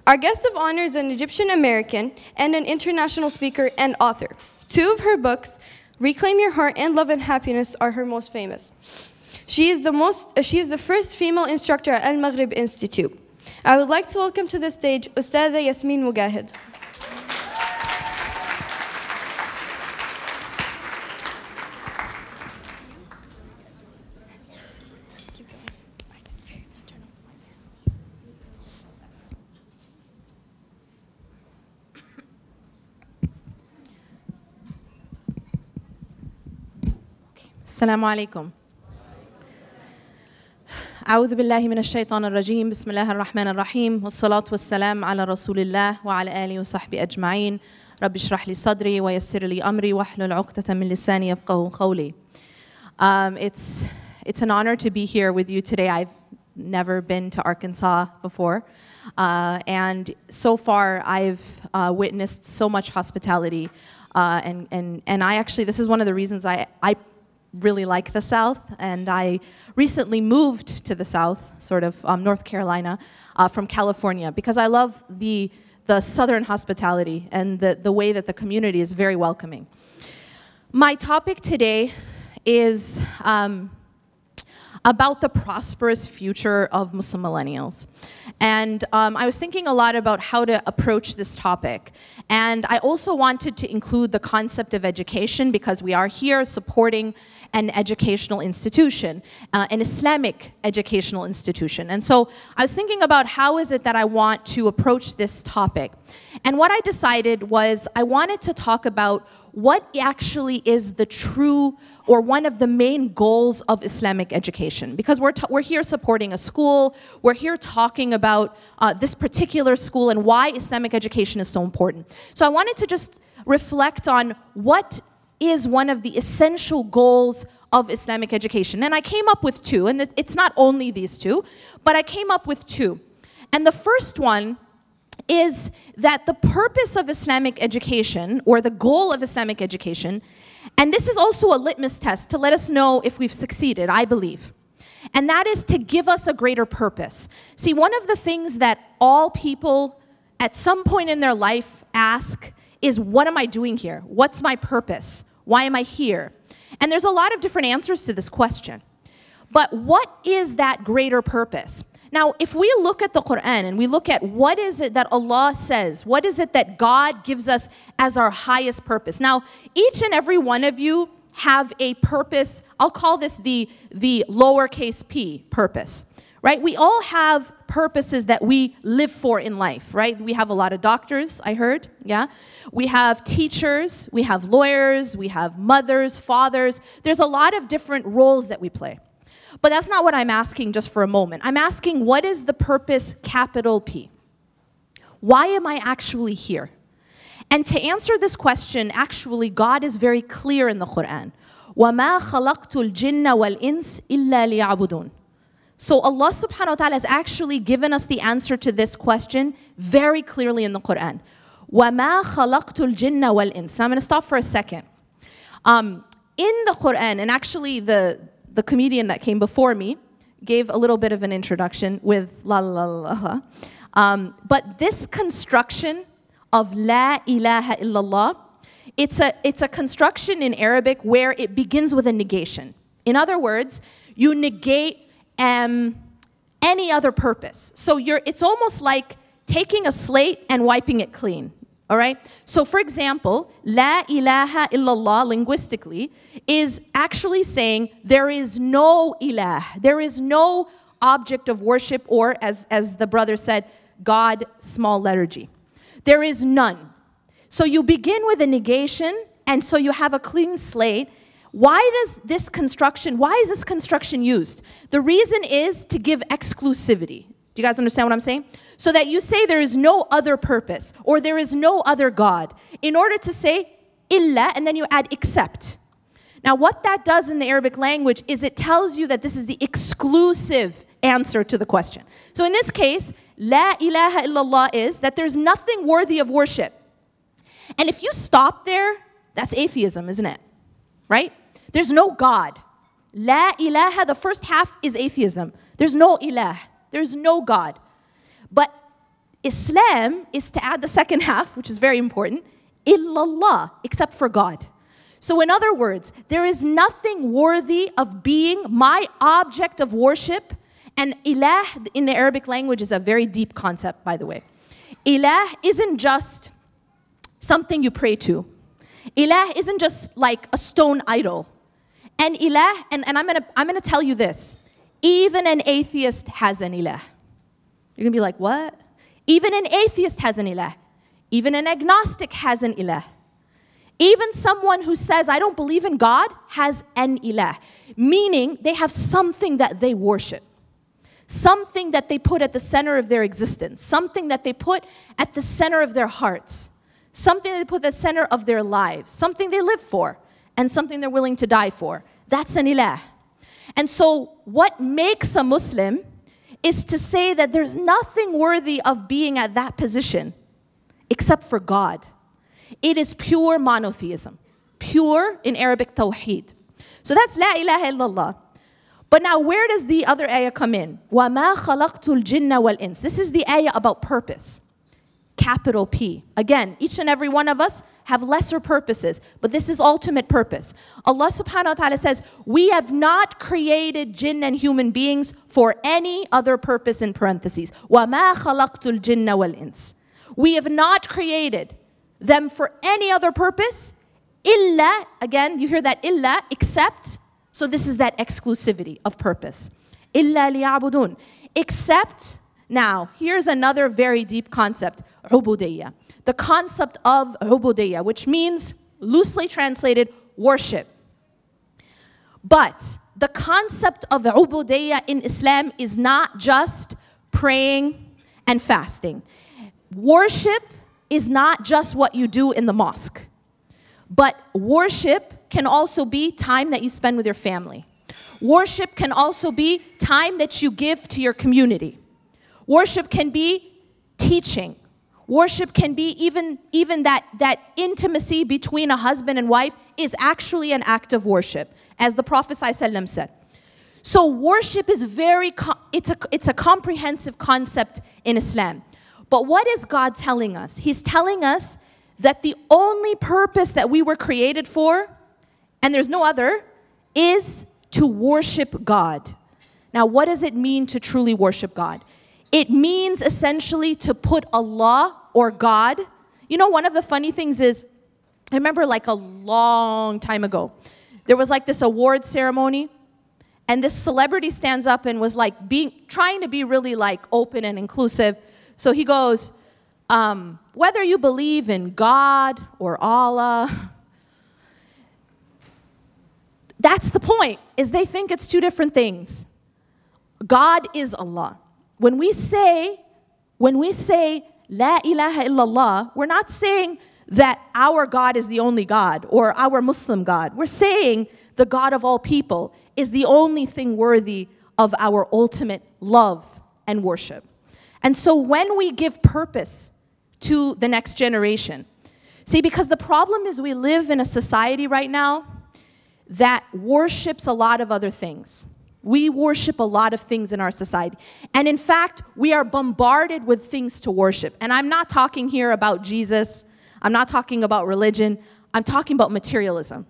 Our guest of honor is an Egyptian American and an international speaker and author. Two of her books, Reclaim Your Heart and Love and Happiness, are her most famous. She is the first female instructor at Al-Maghrib Institute. I would like to welcome to the stage Ustadha Yasmin Mogahed. السلام عليكم. أعوذ بالله من الشيطان الرجيم. بسم الله الرحمن الرحيم والصلاة والسلام على رسول الله وعلى آله وصحبه أجمعين. رب اشرح لي صدري ويسر لي أمري واحلل عقدة من لساني يفقهوا قولي. It's an honor to be here with you today. I've never been to Arkansas before, and so far I've witnessed so much hospitality, and I actually, this is one of the reasons I really like the South, and I recently moved to the South, sort of North Carolina, from California, because I love the Southern hospitality and the way that the community is very welcoming. My topic today is about the prosperous future of Muslim millennials. And I was thinking a lot about how to approach this topic. And I also wanted to include the concept of education, because we are here supporting an educational institution, an Islamic educational institution. And so I was thinking about how is it that I want to approach this topic. And what I decided was I wanted to talk about what actually is the true or one of the main goals of Islamic education. Because we're here supporting a school, we're here talking about this particular school and why Islamic education is so important. So I wanted to just reflect on what is one of the essential goals of Islamic education. And I came up with two, and it's not only these two, but I came up with two. And the first one is that the purpose of Islamic education, or the goal of Islamic education, and this is also a litmus test to let us know if we've succeeded, I believe, and that is to give us a greater purpose. See, one of the things that all people at some point in their life ask is, what am I doing here? What's my purpose? Why am I here? And there's a lot of different answers to this question. But what is that greater purpose? Now, if we look at the Quran and we look at what is it that Allah says, what is it that God gives us as our highest purpose? Now, each and every one of you have a purpose. I'll call this the lowercase p purpose, right? We all have purposes that we live for in life, right? We have a lot of doctors, I heard, yeah? We have teachers, we have lawyers, we have mothers, fathers. There's a lot of different roles that we play. But that's not what I'm asking just for a moment. I'm asking, what is the purpose, capital P? Why am I actually here? And to answer this question, actually, God is very clear in the Quran. وَمَا خَلَقْتُ الْجِنَّ وَالْإِنسِ إِلَّا لِيَعْبُدُونَ. So Allah subhanahu wa ta'ala has actually given us the answer to this question very clearly in the Quran. وَمَا خَلَقْتُ الْجِنَّ وَالْإِنسِ. I'm going to stop for a second. In the Quran, and actually the comedian that came before me gave a little bit of an introduction with la la la la. But this construction of la ilaha illallah, it's a construction in Arabic where it begins with a negation. In other words, you negate any other purpose. So it's almost like taking a slate and wiping it clean. All right? So for example, la ilaha illallah linguistically is actually saying there is no ilah, there is no object of worship, or as the brother said, God, small letter G. There is none. So you begin with a negation, and so you have a clean slate. Why is this construction used? The reason is to give exclusivity. Do you guys understand what I'm saying? So that you say there is no other purpose, or there is no other God, in order to say illa, and then you add except. Now what that does in the Arabic language is it tells you that this is the exclusive answer to the question. So in this case, la ilaha illallah is that there's nothing worthy of worship. And if you stop there, that's atheism, isn't it? Right? There's no God. La ilaha, the first half is atheism. There's no ilah. There's no God. But Islam is to add the second half, which is very important, illallah, except for God. So in other words, there is nothing worthy of being my object of worship. And ilah in the Arabic language is a very deep concept, by the way. Ilah isn't just something you pray to. Ilah isn't just like a stone idol. And ilah, and I'm gonna tell you this, even an atheist has an ilah. You're gonna be like, what? Even an atheist has an ilah. Even an agnostic has an ilah. Even someone who says, I don't believe in God, has an ilah. Meaning, they have something that they worship. Something that they put at the center of their existence. Something that they put at the center of their hearts. Something they put at the center of their lives. Something they live for. And something they're willing to die for. That's an ilah. And so, what makes a Muslim is to say that there's nothing worthy of being at that position except for God. It is pure monotheism. Pure in Arabic tawheed. So that's la ilaha illallah. But now where does the other ayah come in? وَمَا خَلَقْتُ الْجِنَّ وَالْإِنسِ. This is the ayah about purpose. Capital P. Again, each and every one of us have lesser purposes, but this is ultimate purpose. Allah subhanahu wa ta'ala says, we have not created jinn and human beings for any other purpose in parentheses. وَمَا خَلَقْتُ الْجِنَّ وَالْإِنسِ. We have not created them for any other purpose, illa, again, you hear that illa, except, so this is that exclusivity of purpose. Illa liya'budun. Except, now, here's another very deep concept, ubudiyya. The concept of ubudiyya, which means, loosely translated, worship. But the concept of ubudiyya in Islam is not just praying and fasting. Worship is not just what you do in the mosque. But worship can also be time that you spend with your family. Worship can also be time that you give to your community. Worship can be teaching. Worship can be even that intimacy between a husband and wife is actually an act of worship, as the Prophet ﷺ said. So worship is it's a comprehensive concept in Islam. But what is God telling us? He's telling us that the only purpose that we were created for, and there's no other, is to worship God. Now, what does it mean to truly worship God? It means essentially to put Allah or God. You know, one of the funny things is, I remember like a long time ago, there was like this award ceremony, and this celebrity stands up and was like trying to be really like open and inclusive. So he goes, whether you believe in God or Allah, that's the point, is they think it's two different things. God is Allah. When we say La ilaha illallah, we're not saying that our God is the only God or our Muslim God. We're saying the God of all people is the only thing worthy of our ultimate love and worship. And so when we give purpose to the next generation, see, because the problem is we live in a society right now that worships a lot of other things. We worship a lot of things in our society. And in fact, we are bombarded with things to worship. And I'm not talking here about Jesus. I'm not talking about religion. I'm talking about materialism.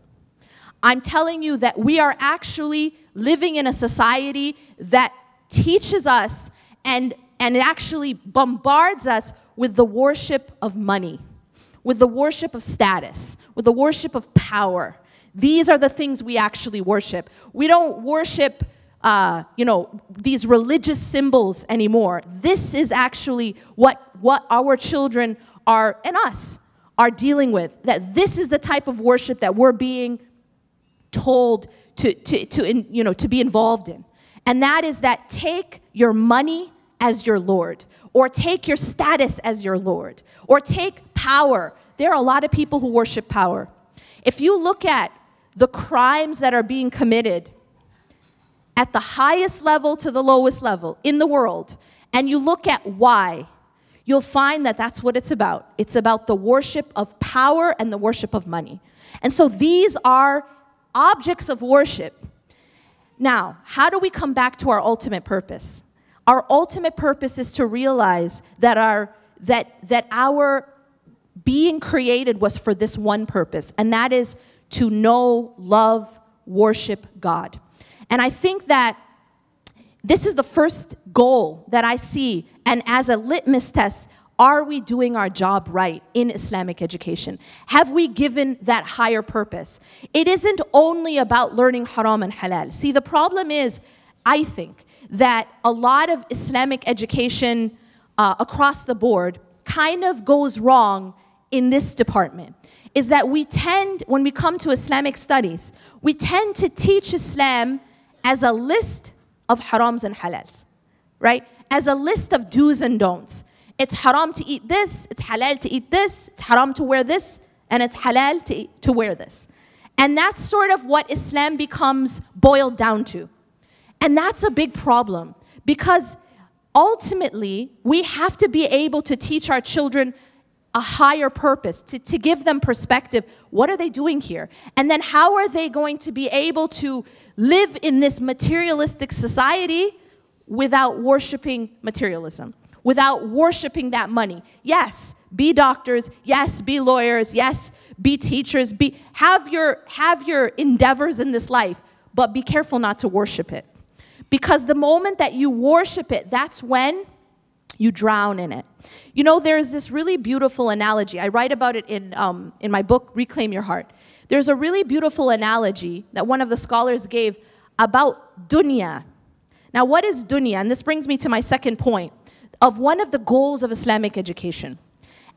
I'm telling you that we are actually living in a society that teaches us and it actually bombards us with the worship of money, with the worship of status, with the worship of power. These are the things we actually worship. We don't worship, these religious symbols anymore. This is actually what our children are, and us, are dealing with. That this is the type of worship that we're being told to be involved in. And that is that take your money as your Lord, or take your status as your Lord, or take power. There are a lot of people who worship power. If you look at the crimes that are being committed at the highest level to the lowest level in the world, and you look at why, you'll find that that's what it's about. It's about the worship of power and the worship of money. And so these are objects of worship. Now, how do we come back to our ultimate purpose? Our ultimate purpose is to realize that our that our being created was for this one purpose, and that is to know, love, worship God. And I think that this is the first goal that I see, and as a litmus test, are we doing our job right in Islamic education? Have we given that higher purpose? It isn't only about learning haram and halal. See, the problem is, I think, that a lot of Islamic education across the board kind of goes wrong in this department, is that we tend, when we come to Islamic studies, we tend to teach Islam as a list of harams and halals, right? As a list of do's and don'ts. It's haram to eat this, it's halal to eat this, it's haram to wear this, and it's halal to wear this. And that's sort of what Islam becomes boiled down to. And that's a big problem, because ultimately, we have to be able to teach our children a higher purpose, to give them perspective. What are they doing here? And then how are they going to be able to live in this materialistic society without worshiping materialism, without worshiping that money? Yes, be doctors. Yes, be lawyers. Yes, be teachers. Have your endeavors in this life, but be careful not to worship it. Because the moment that you worship it, that's when you drown in it. You know, there's this really beautiful analogy. I write about it in my book, Reclaim Your Heart. There's a really beautiful analogy that one of the scholars gave about dunya. Now, what is dunya? And this brings me to my second point of one of the goals of Islamic education.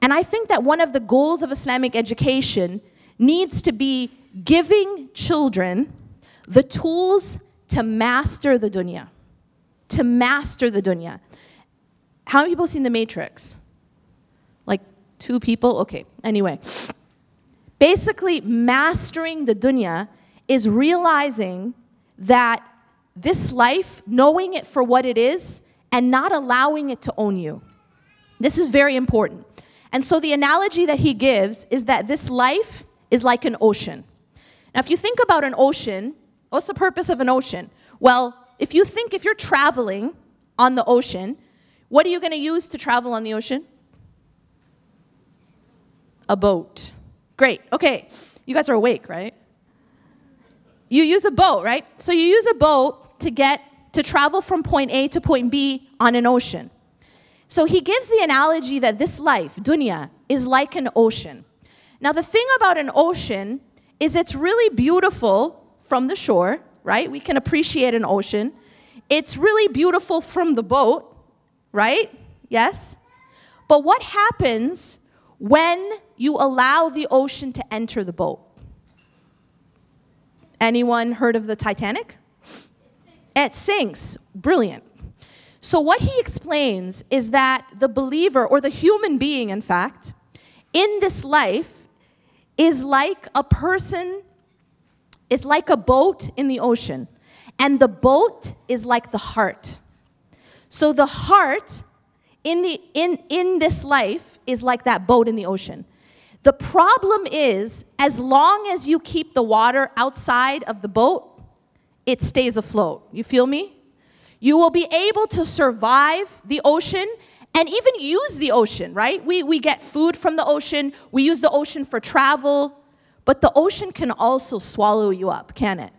And I think that one of the goals of Islamic education needs to be giving children the tools to master the dunya. To master the dunya. How many people have seen The Matrix? Like 2 people? Okay, anyway. Basically, mastering the dunya is realizing that this life, knowing it for what it is, and not allowing it to own you. This is very important. And so the analogy that he gives is that this life is like an ocean. Now, if you think about an ocean, what's the purpose of an ocean? Well, if you're traveling on the ocean, what are you going to use to travel on the ocean? A boat. Great. Okay. You guys are awake, right? You use a boat, right? So you use a boat to travel from point A to point B on an ocean. So he gives the analogy that this life, dunya, is like an ocean. Now, the thing about an ocean is it's really beautiful from the shore, right? We can appreciate an ocean. It's really beautiful from the boat, right? Yes? But what happens when you allow the ocean to enter the boat? Anyone heard of the Titanic? It sinks. Brilliant. So what he explains is that the believer, or the human being, in fact, in this life is like a person, is like a boat in the ocean. And the boat is like the heart. So the heart in this life is like that boat in the ocean. The problem is, as long as you keep the water outside of the boat, it stays afloat. You feel me? You will be able to survive the ocean and even use the ocean, right? We get food from the ocean. We use the ocean for travel. But the ocean can also swallow you up, can it?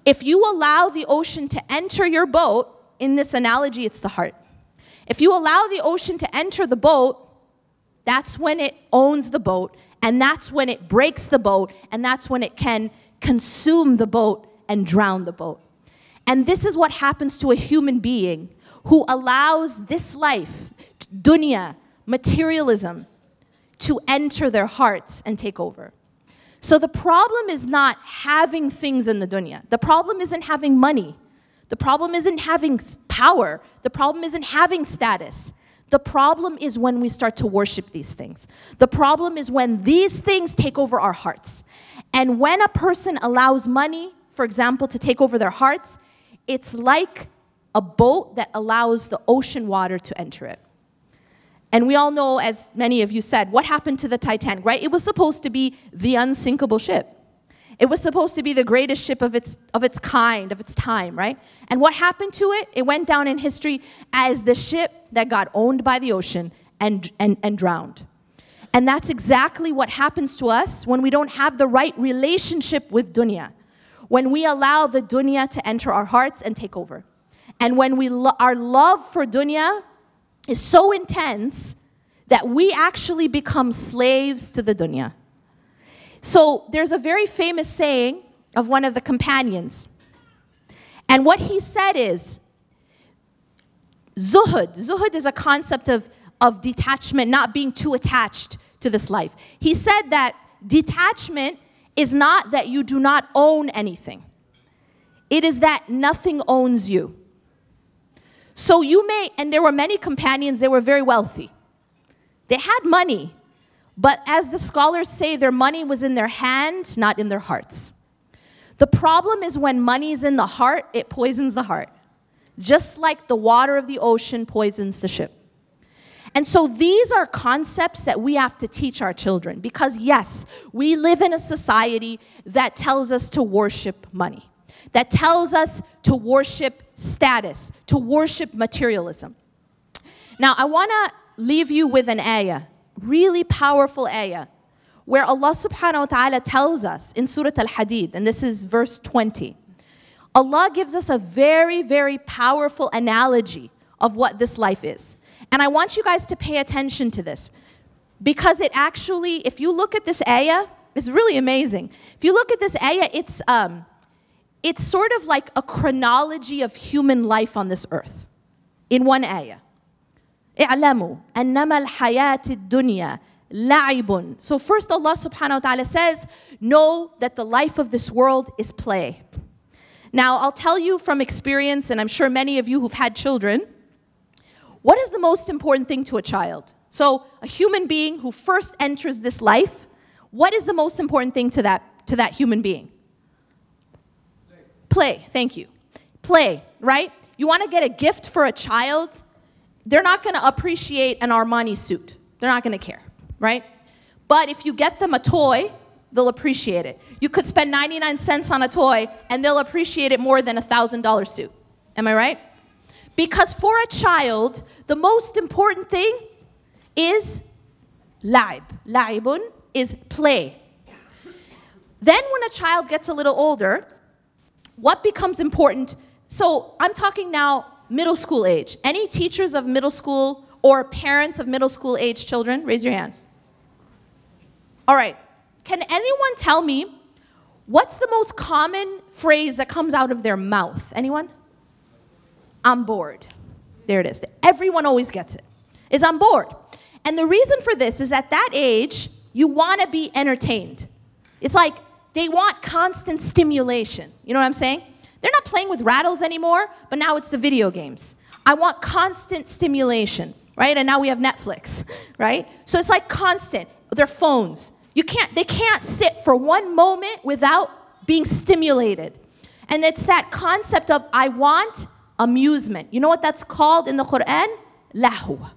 If you allow the ocean to enter your boat, in this analogy, it's the heart. If you allow the ocean to enter the boat, that's when it owns the boat, and that's when it breaks the boat, and that's when it can consume the boat and drown the boat. And this is what happens to a human being who allows this life, dunya, materialism, to enter their hearts and take over. So the problem is not having things in the dunya. The problem isn't having money. The problem isn't having power. The problem isn't having status. The problem is when we start to worship these things. The problem is when these things take over our hearts. And when a person allows money, for example, to take over their hearts, it's like a boat that allows the ocean water to enter it. And we all know, as many of you said, what happened to the Titanic, right? It was supposed to be the unsinkable ship. It was supposed to be the greatest ship of its kind, of its time, right? And what happened to it? It went down in history as the ship that got owned by the ocean and drowned. And that's exactly what happens to us when we don't have the right relationship with dunya. When we allow the dunya to enter our hearts and take over. And when our love for dunya is so intense that we actually become slaves to the dunya. So there's a very famous saying of one of the companions. And what he said is, zuhud. Zuhud is a concept of detachment, not being too attached to this life. He said that detachment is not that you do not own anything. It is that nothing owns you. So you may, and there were many companions, they were very wealthy. They had money, but as the scholars say, their money was in their hand, not in their hearts. The problem is when money is in the heart, it poisons the heart. Just like the water of the ocean poisons the ship. And so these are concepts that we have to teach our children because yes, we live in a society that tells us to worship money, that tells us to worship status, to worship materialism. Now I want to leave you with an ayah, really powerful ayah, where Allah subhanahu wa ta'ala tells us in Surah Al-Hadid, and this is verse 20, Allah gives us a very, very powerful analogy of what this life is. And I want you guys to pay attention to this because it actually, if you look at this ayah, it's really amazing. If you look at this ayah, it's sort of like a chronology of human life on this earth in one ayah. اعلموا أنما الحياة الدنيا لعب. So first Allah subhanahu wa ta'ala says, know that the life of this world is play. Now I'll tell you from experience, and I'm sure many of you who've had children, what is the most important thing to a child? So a human being who first enters this life, what is the most important thing to that human being? Play, thank you. Play, right? You want to get a gift for a child, they're not going to appreciate an Armani suit. They're not going to care, right? But if you get them a toy, they'll appreciate it. You could spend 99 cents on a toy and they'll appreciate it more than a $1,000 suit. Am I right? Because for a child, the most important thing is la'ib. La'ibun is play. Then when a child gets a little older, what becomes important? So I'm talking now middle school age. Any teachers of middle school or parents of middle school age children? Raise your hand. All right. Can anyone tell me what's the most common phrase that comes out of their mouth? Anyone? I'm bored. There it is. Everyone always gets it. It's I'm bored. And the reason for this is at that age, you want to be entertained. It's like they want constant stimulation. You know what I'm saying? They're not playing with rattles anymore, but now it's the video games. I want constant stimulation, right? And now we have Netflix, right? So it's like constant. Their phones. They can't sit for one moment without being stimulated. And it's that concept of I want amusement. You know what that's called in the Quran? Lahu.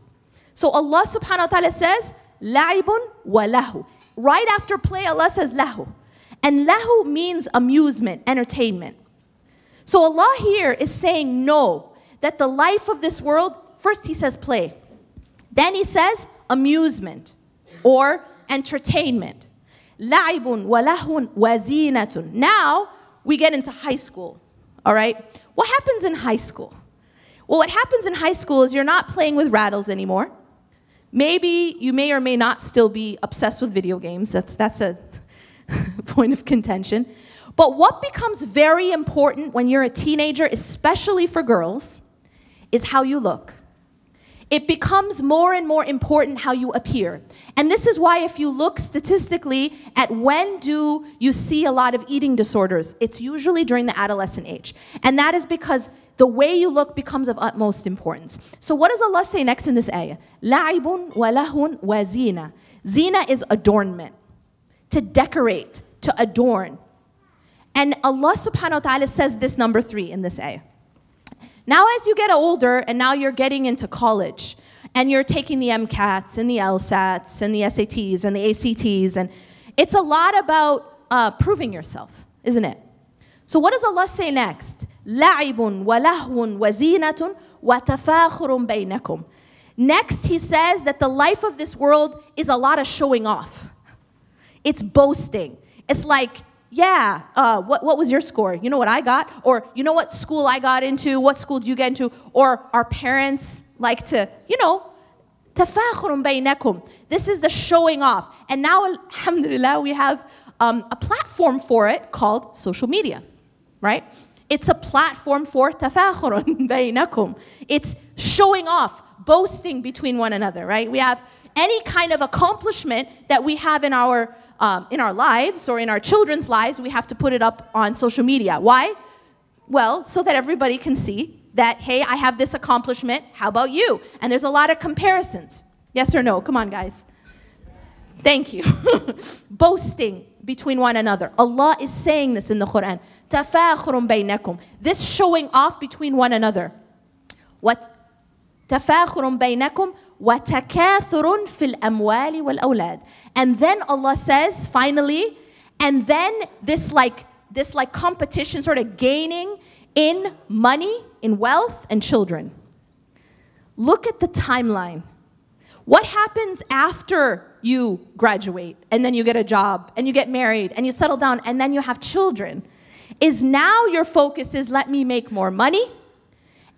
So Allah subhanahu wa ta'ala says, la'ibun wa lahu. Right after play, Allah says lahu. And lahu means amusement, entertainment. So Allah here is saying no, that the life of this world, first He says play. Then He says amusement or entertainment. La'ibun wa lahun wa zinatun. Now we get into high school, all right? What happens in high school? Well, what happens in high school is you're not playing with rattles anymore. Maybe you may or may not still be obsessed with video games. That's a point of contention. But what becomes very important when you're a teenager, especially for girls, is how you look. It becomes more and more important how you appear. And this is why if you look statistically at when do you see a lot of eating disorders, it's usually during the adolescent age. And that is because the way you look becomes of utmost importance. So what does Allah say next in this ayah? لَعِبٌ وَلَهٌ وَزِينَةٌ. Zina is adornment, to decorate, to adorn. And Allah subhanahu wa ta'ala says this number 3 in this ayah. Now as you get older and now you're getting into college and you're taking the MCATs and the LSATs and the SATs and the ACTs, and it's a lot about proving yourself, isn't it? So what does Allah say next? لَعِبٌ وَلَهْوٌ وَزِينَةٌ وَتَفَاخُرٌ بَيْنَكُمْ. Next, he says that the life of this world is a lot of showing off. It's boasting. It's like, yeah, what was your score? You know what I got? Or you know what school I got into? What school did you get into? Or our parents like to, you know, تفاخر بينكم. This is the showing off. And now, alhamdulillah, we have a platform for it called social media, right? It's a platform for تفاخر بينكم. It's showing off, boasting between one another, right? We have any kind of accomplishment that we have in our lives or in our children's lives, we have to put it up on social media. Why? Well, so that everybody can see that, hey, I have this accomplishment, how about you? And there's a lot of comparisons. Yes or no? Come on, guys. Thank you. Boasting between one another. Allah is saying this in the Quran. تَفَاخُرٌ بَيْنَكُمْ. This showing off between one another. What? تَفَاخُرٌ بَيْنَكُمْ وَتَكَاثُرٌ فِي الْأَمْوَالِ وَالْأَوْلَادِ. And then Allah says, finally, and then this competition sort of gaining in money, in wealth, and children. Look at the timeline. What happens after you graduate, and then you get a job, and you get married, and you settle down, and then you have children? Is now your focus is, let me make more money,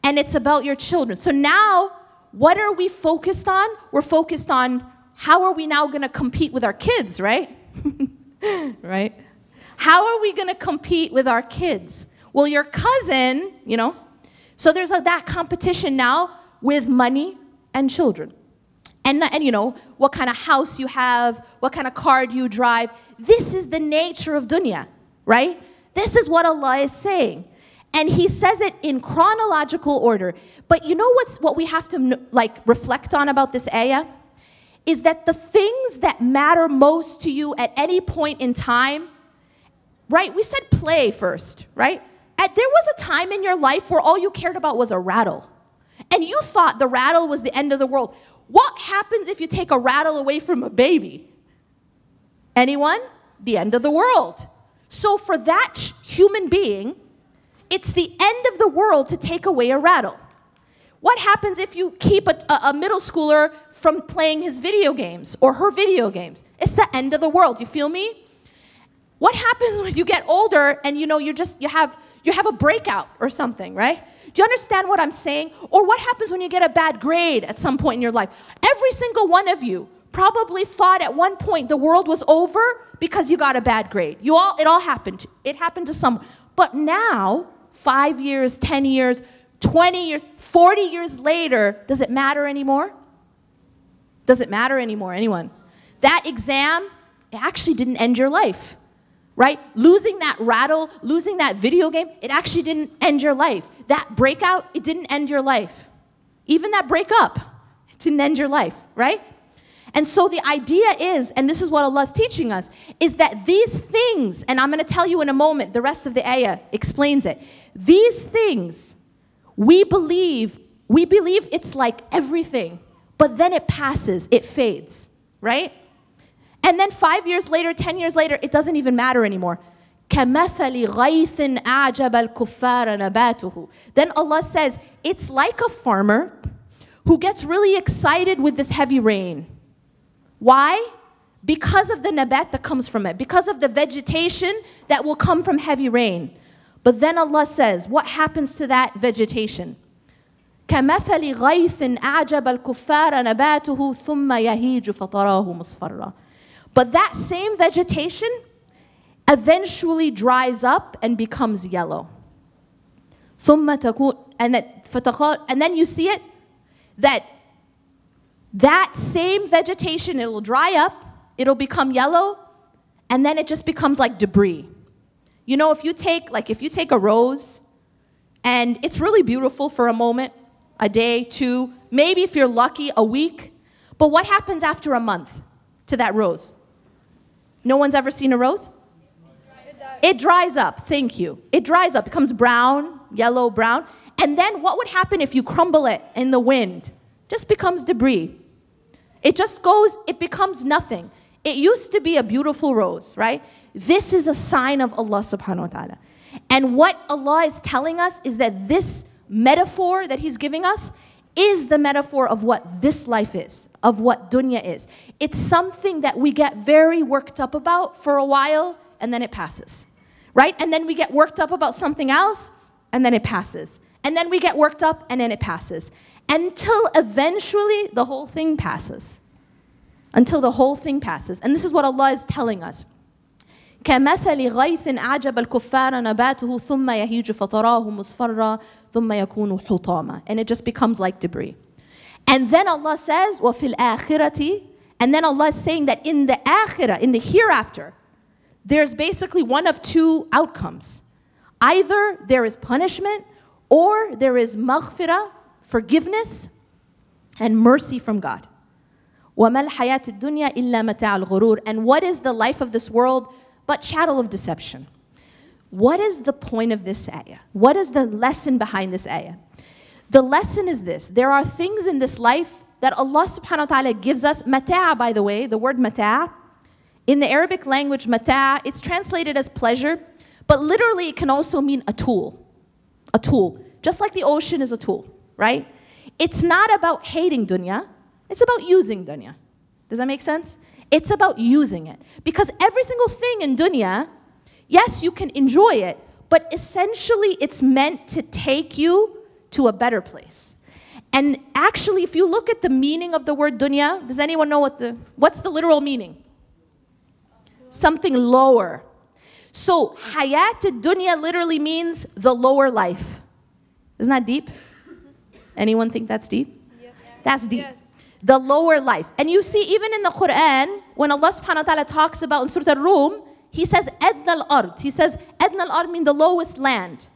and it's about your children. So now, what are we focused on? We're focused on how are we now going to compete with our kids, right? Right? How are we going to compete with our kids? Well, your cousin, you know, so there's that competition now with money and children. And you know, what kind of house you have, what kind of car do you drive. This is the nature of dunya, right? This is what Allah is saying. And He says it in chronological order. But you know what we have to reflect on about this ayah? Is that the things that matter most to you at any point in time, right? We said play first, right? There was a time in your life where all you cared about was a rattle. And you thought the rattle was the end of the world. What happens if you take a rattle away from a baby? Anyone? The end of the world. So for that human being, it's the end of the world to take away a rattle. What happens if you keep a middle schooler from playing his video games or her video games? It's the end of the world. You feel me? What happens when you get older and you know you have a breakout or something, right? Do you understand what I'm saying? Or what happens when you get a bad grade at some point in your life? Every single one of you probably thought at one point the world was over because you got a bad grade. It all happened. It happened to someone. But now, 5 years, 10 years, 20 years, 40 years later, does it matter anymore? Does it matter anymore, anyone? That exam, it actually didn't end your life, right? Losing that rattle, losing that video game, it actually didn't end your life. That breakout, it didn't end your life. Even that breakup, it didn't end your life, right? And so the idea is, and this is what Allah is teaching us, is that these things, and I'm going to tell you in a moment, the rest of the ayah explains it. These things, we believe it's like everything, but then it passes, it fades, right? And then 5 years later, 10 years later, it doesn't even matter anymore. كَمَثَلِ غَيْثٍ أَعْجَبَ الْكُفَّارَ نَبَاتُهُ. Then Allah says, it's like a farmer who gets really excited with this heavy rain. Why? Because of the nabat that comes from it, because of the vegetation that will come from heavy rain. But then Allah says, what happens to that vegetation? كَمَثَلِ غَيْثٍ أَعْجَبَ الْكُفَّارَ نَبَاتُهُ ثُمَّ يَهِيجُ فَتَرَاهُ مُصْفَرًّا. But that same vegetation eventually dries up and becomes yellow. And then you see it, that same vegetation, it will dry up, it'll become yellow, and then it just becomes like debris. You know, if you take a rose, and it's really beautiful for a moment, a day, two, maybe if you're lucky, a week, but what happens after a month to that rose? No one's ever seen a rose? It dries up, thank you. It dries up, becomes brown, yellow, brown, and then what would happen if you crumble it in the wind? Just becomes debris. It just goes, it becomes nothing. It used to be a beautiful rose, right? This is a sign of Allah subhanahu wa ta'ala. And what Allah is telling us is that this metaphor that He's giving us is the metaphor of what this life is, of what dunya is. It's something that we get very worked up about for a while, and then it passes, right? And then we get worked up about something else, and then it passes. And then we get worked up, and then it passes. Until eventually the whole thing passes. Until the whole thing passes. And this is what Allah is telling us. كَمَثَلِ غَيْثٍ أَعْجَبَ الْكُفَّارَ نَبَاتُهُ ثُمَّ يَهِيجُ فَتَرَاهُ مُصْفَرًّا ثُمَّ يَكُونُ حُطَامًا. And it just becomes like debris. And then Allah says, وَفِي الْآخِرَةِ. And then Allah is saying that in the akhirah, in the hereafter, there's basically one of two outcomes. Either there is punishment, or there is maghfirah, forgiveness, and mercy from God. وَمَا الْحَيَاةِ الدُّنْيَا إِلَّا مَتَاعُ الْغُرُورِ. And what is the life of this world but chattel of deception? What is the point of this ayah? What is the lesson behind this ayah? The lesson is this. There are things in this life that Allah subhanahu wa ta'ala gives us. Mata', by the way, the word mata', in the Arabic language, mata', it's translated as pleasure, but literally it can also mean a tool. A tool. Just like the ocean is a tool, right? It's not about hating dunya. It's about using dunya. Does that make sense? It's about using it. Because every single thing in dunya, yes, you can enjoy it, but essentially it's meant to take you to a better place. And actually, if you look at the meaning of the word dunya, does anyone know what's the literal meaning? Something lower. So, hayat dunya literally means the lower life. Isn't that deep? Anyone think that's deep? Yep. That's deep. Yes. The lower life. And you see, even in the Quran, when Allah subhanahu wa ta'ala talks about in Surah Al-Rum, He says, Adna al-ard. He says, Adna al-ard means the lowest land.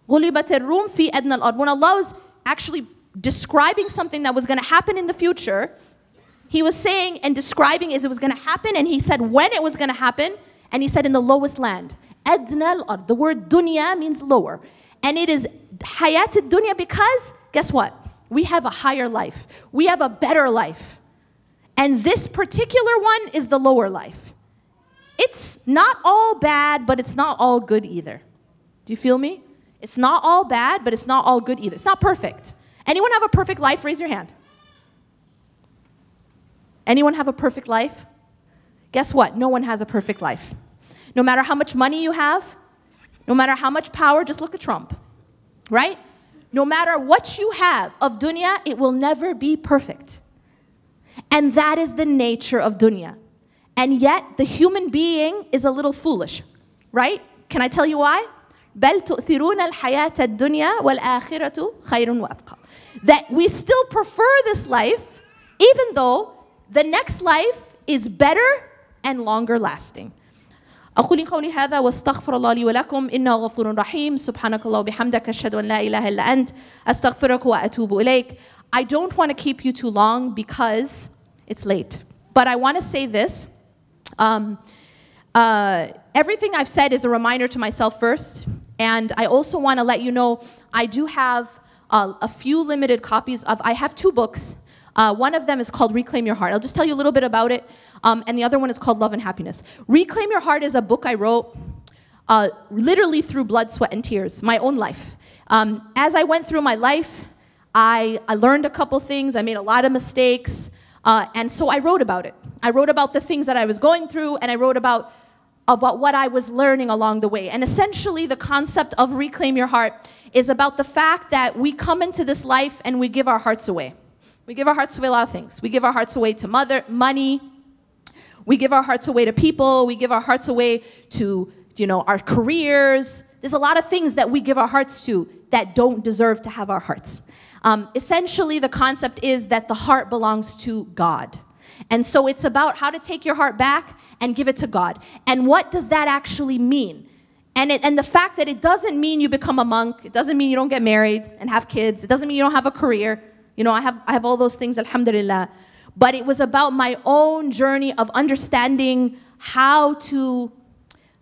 غُلِبَتِ الرُّومِ فِي أَدْنَى الْأَرْضِ. When Allah was actually describing something that was going to happen in the future, He was saying and describing as it was going to happen, and He said when it was going to happen, and He said in the lowest land. Adna al-ard. The word dunya means lower. And it is hayat dunya because, guess what? We have a higher life. We have a better life. And this particular one is the lower life. It's not all bad, but it's not all good either. Do you feel me? It's not all bad, but it's not all good either. It's not perfect. Anyone have a perfect life? Raise your hand. Anyone have a perfect life? Guess what? No one has a perfect life. No matter how much money you have, no matter how much power, just look at Trump, right? No matter what you have of dunya, it will never be perfect. And that is the nature of dunya. And yet, the human being is a little foolish, right? Can I tell you why? بَلْ تُؤْثِرُونَ الْحَيَاةَ الدُّنْيَا وَالْآخِرَةُ خَيْرٌ وَأَبْقَى. That we still prefer this life, even though the next life is better and longer lasting. أقول قولي هذا واستغفر الله لي ولكم إنه غفور رحيم سبحانك الله وبحمدك أشهد أن لا إله إلا أنت أستغفرك وأتوب إليك. I don't want to keep you too long because it's late. But I want to say this. Everything I've said is a reminder to myself first. And I also want to let you know I do have a few limited copies of, I have 2 books. One of them is called Reclaim Your Heart. I'll just tell you a little bit about it. And the other one is called Love and Happiness. Reclaim Your Heart is a book I wrote literally through blood, sweat, and tears, my own life. As I went through my life, I learned a couple things. I made a lot of mistakes. And so I wrote about it. I wrote about the things that I was going through, and I wrote about what I was learning along the way. And essentially, the concept of Reclaim Your Heart is about the fact that we come into this life and we give our hearts away. We give our hearts away a lot of things. We give our hearts away to money. We give our hearts away to people. We give our hearts away to, our careers. There's a lot of things that we give our hearts to that don't deserve to have our hearts. Essentially, the concept is that the heart belongs to God. And so it's about how to take your heart back and give it to God. And what does that actually mean? And the fact that it doesn't mean you become a monk. It doesn't mean you don't get married and have kids. It doesn't mean you don't have a career. I have all those things, alhamdulillah. But it was about my own journey of understanding how to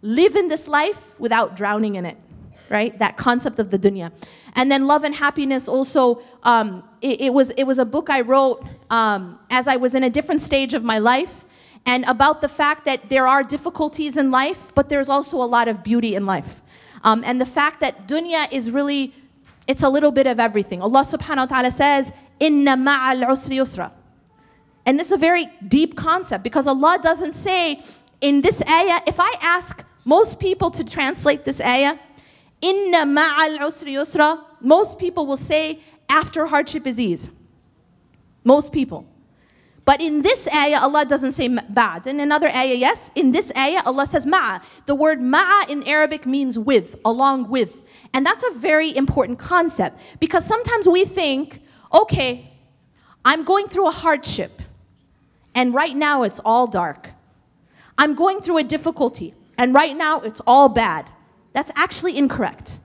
live in this life without drowning in it, right? That concept of the dunya. And then Love and Happiness also, it was a book I wrote as I was in a different stage of my life, and about the fact that there are difficulties in life, but there's also a lot of beauty in life. And the fact that dunya is really, it's a little bit of everything. Allah subhanahu wa ta'ala says, إِنَّ مَعَ الْعُسْرِ يُسْرًا. And this is a very deep concept because Allah doesn't say in this ayah, if I ask most people to translate this ayah, إِنَّ مَعَ الْعُسْرِ يُسْرًا, most people will say after hardship is ease. Most people. But in this ayah, Allah doesn't say ba'd. In another ayah, yes. In this ayah, Allah says ma'a. The word ma'a in Arabic means with, along with. And that's a very important concept because sometimes we think, okay, I'm going through a hardship and right now it's all dark. I'm going through a difficulty and right now it's all bad. That's actually incorrect.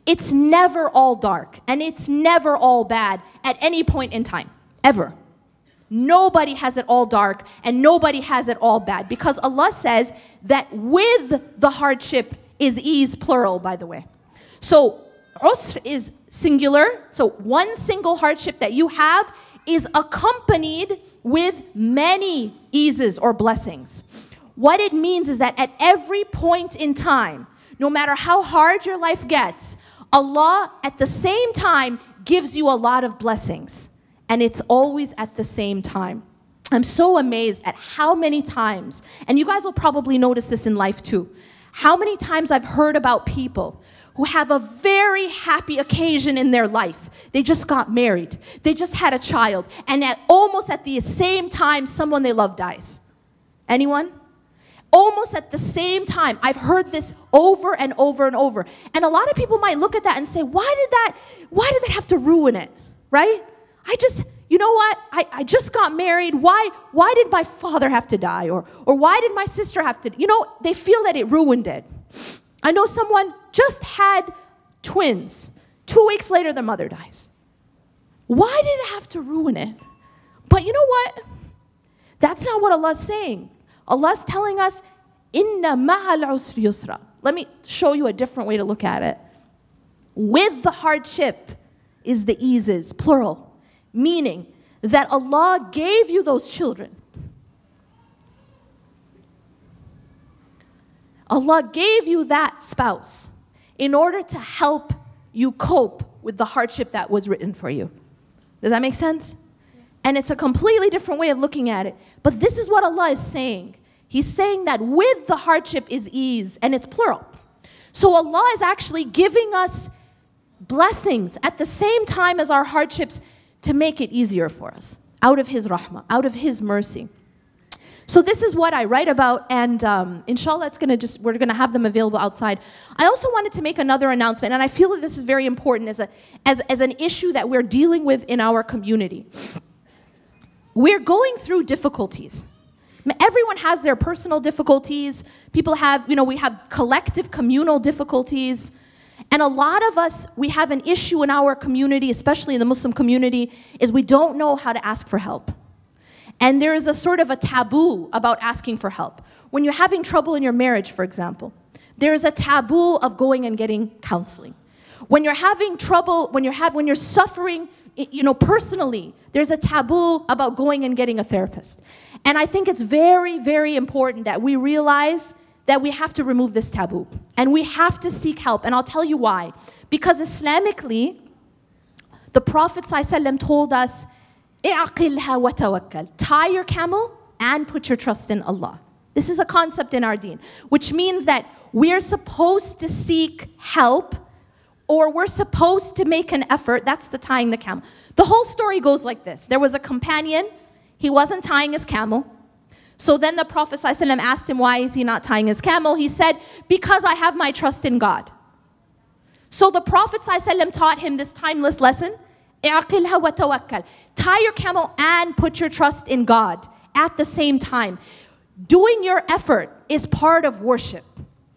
It's never all dark and it's never all bad at any point in time, ever. Nobody has it all dark and nobody has it all bad because Allah says that with the hardship is ease, plural, by the way. So usr is singular, so one single hardship that you have is accompanied with many eases or blessings. What it means is that at every point in time, no matter how hard your life gets, Allah at the same time gives you a lot of blessings. And it's always at the same time. I'm so amazed at how many times, and you guys will probably notice this in life too, how many times I've heard about people who have a very happy occasion in their life. They just got married. They just had a child. And almost at the same time, someone they love dies. Anyone? Almost at the same time. I've heard this over and over and over. And a lot of people might look at that and say, why did that have to ruin it? Right? You know what? I just got married. Why did my father have to die? Or why did my sister have to? You know, they feel that it ruined it. I know someone just had twins. 2 weeks later, their mother dies. Why did it have to ruin it? But you know what? That's not what Allah's saying. Allah's telling us, Inna ma'al usri yusra. Let me show you a different way to look at it. With the hardship is the eases, plural. Meaning that Allah gave you those children. Allah gave you that spouse in order to help you cope with the hardship that was written for you. Does that make sense? Yes. And it's a completely different way of looking at it. But this is what Allah is saying. He's saying that with the hardship is ease, and it's plural. So Allah is actually giving us blessings at the same time as our hardships to make it easier for us, out of His rahmah, out of His mercy. So this is what I write about, and inshallah we're gonna have them available outside. I also wanted to make another announcement, and I feel that this is very important as an issue that we're dealing with in our community. We're going through difficulties. Everyone has their personal difficulties. People have, we have collective communal difficulties. And a lot of us, we have an issue in our community, especially in the Muslim community, is we don't know how to ask for help. And there is a sort of a taboo about asking for help. When you're having trouble in your marriage, for example, there is a taboo of going and getting counseling. When you're having trouble, when you're suffering, personally, there's a taboo about going and getting a therapist. And I think it's very, very important that we realize that we have to remove this taboo. And we have to seek help. And I'll tell you why. Because Islamically, the Prophet ﷺ told us, ''اعقلها وتوكل." Tie your camel and put your trust in Allah. This is a concept in our deen, which means that we're supposed to seek help, or we're supposed to make an effort. That's the tying the camel. The whole story goes like this. There was a companion. He wasn't tying his camel. So then the Prophet ﷺ asked him, why is he not tying his camel? He said, because I have my trust in God. So the Prophet ﷺ taught him this timeless lesson. اعقلها وتوكل. Tie your camel and put your trust in God at the same time. Doing your effort is part of worship.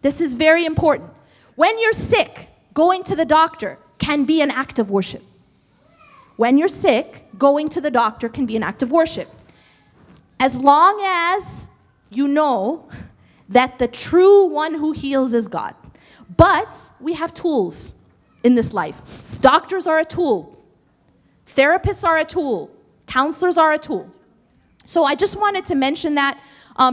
This is very important. When you're sick, going to the doctor can be an act of worship. When you're sick, going to the doctor can be an act of worship. As long as you know that the true one who heals is God. But we have tools in this life. Doctors are a tool. Therapists are a tool. Counselors are a tool. So I just wanted to mention that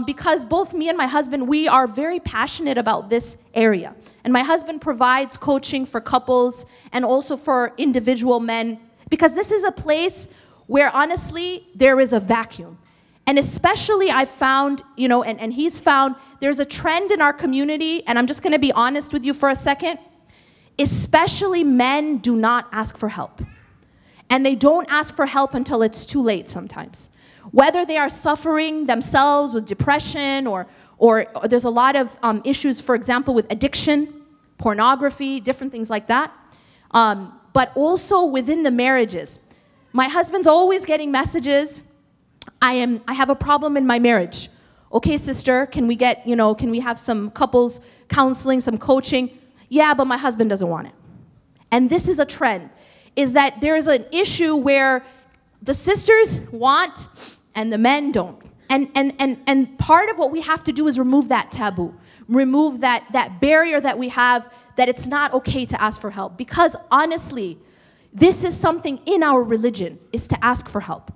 because both me and my husband, we are very passionate about this area. And my husband provides coaching for couples and also for individual men. Because this is a place where honestly, there is a vacuum. And especially I found, you know, and he's found, there's a trend in our community, and I'm just gonna be honest with you for a second, especially men do not ask for help. And they don't ask for help until it's too late sometimes. Whether they are suffering themselves with depression or there's a lot of issues, for example, with addiction, pornography, different things like that. But also within the marriages. My husband's always getting messages, I have a problem in my marriage. Okay, sister, can we get, you know, can we have some couples counseling, some coaching? Yeah, but my husband doesn't want it. And this is a trend, is that there is an issue where the sisters want and the men don't. And part of what we have to do is remove that taboo, remove that barrier that we have, that it's not okay to ask for help. Because honestly, this is something in our religion, is to ask for help.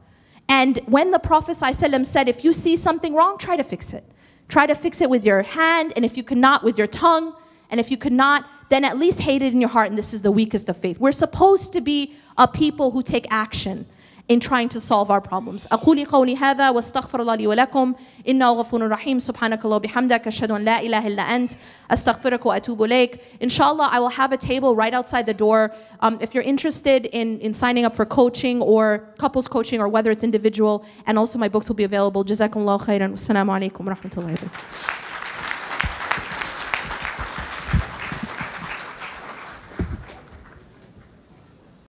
And when the Prophet ﷺ said, if you see something wrong, try to fix it. Try to fix it with your hand, and if you cannot, with your tongue. And if you cannot, then at least hate it in your heart, and this is the weakest of faith. We're supposed to be a people who take action in trying to solve our problems. أقول قولي هذا واستغفر الله لي ولكم إنه غفور رحيم سبحانك الله وبحمدك أشهد أن لا إله إلا أنت أستغفرك وأتوب إليك. Inshallah, I will have a table right outside the door. If you're interested in signing up for coaching or couples coaching or whether it's individual, and also my books will be available. جزاكم الله خيرا والسلام عليكم ورحمة الله وبركاته.